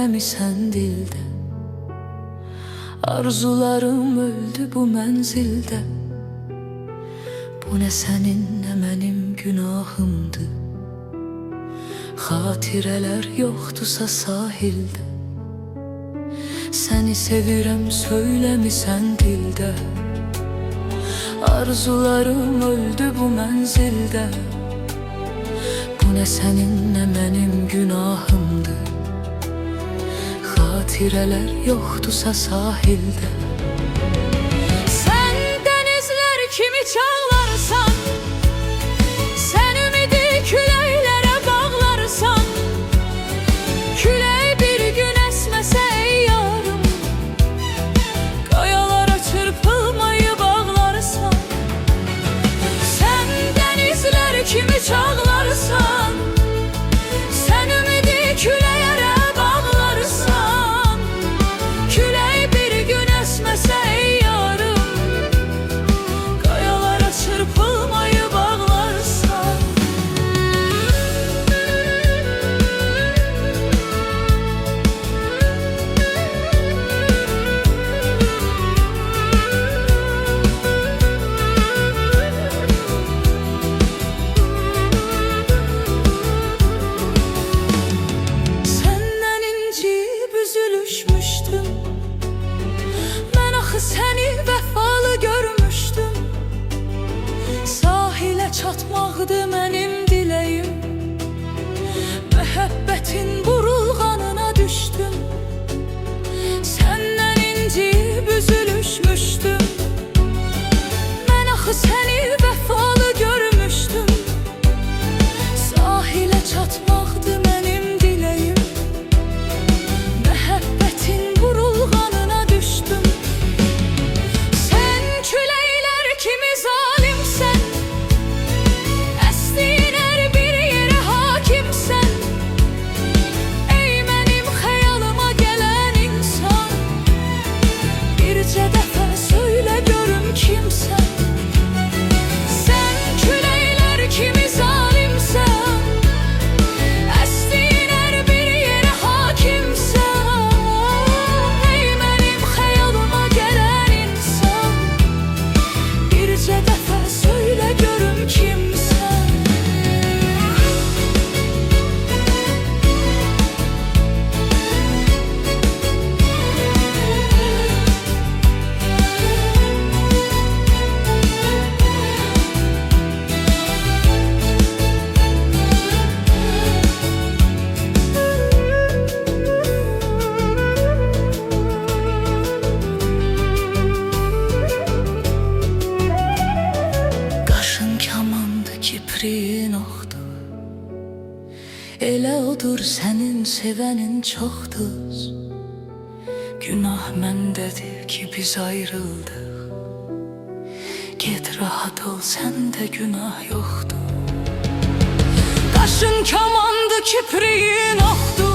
söylemisen dilde. Arzularım öldü bu menzilde. Bu ne senin ne benim günahımdı. Hatireler yoktusa sahilde. Seni sevirem söylemisen dilde. Arzularım öldü bu menzilde. Bu ne senin ne benim günahımdı. Hatireler yoktusa sahilde. Sen denizler kimi çağlarsan, sen ümidi küleylere bağlarsan, küley bir gün esmese ey yarım, kayalara çırpılmayı bağlarsan. Sen denizler kimi çağlarsan, sen ümidi küleylere bağlarsan, küley bir gün esmese ey yarım, kayalara çırpılmayı bağlarsan. Senden incip üzülüşmüştüm, ben axı seni vefalı görmüştüm. Sahile çatmaqdı benim dileyim, məhəbbətin burulğanına düştüm. Senden incip üzülüşmüştüm, ben axı seni vefalı görmüştüm. Sahile çatmaqdı benim dileyim, məhəbbətin burulğanına düştüm. Sen küleyler kimi zalimsen, estiğin her bir yere hakimsen. Ey benim hayalıma gelen insan, birce defa söyle görüm kimsen. Sen küleyler kimi zalimsen, estiğin her bir yere hakimsen. Ey benim hayalıma gelen insan, birce defa söyle görüm kimsen. Qaşın kamandı, kipriyin oxdu, elə odur sənin sevənin çoxdur. Günah məndədir ki biz ayrıldıq. Get rahat ol, səndə günah yoxdur. Qaşın kamandı, kipriyin oxdu,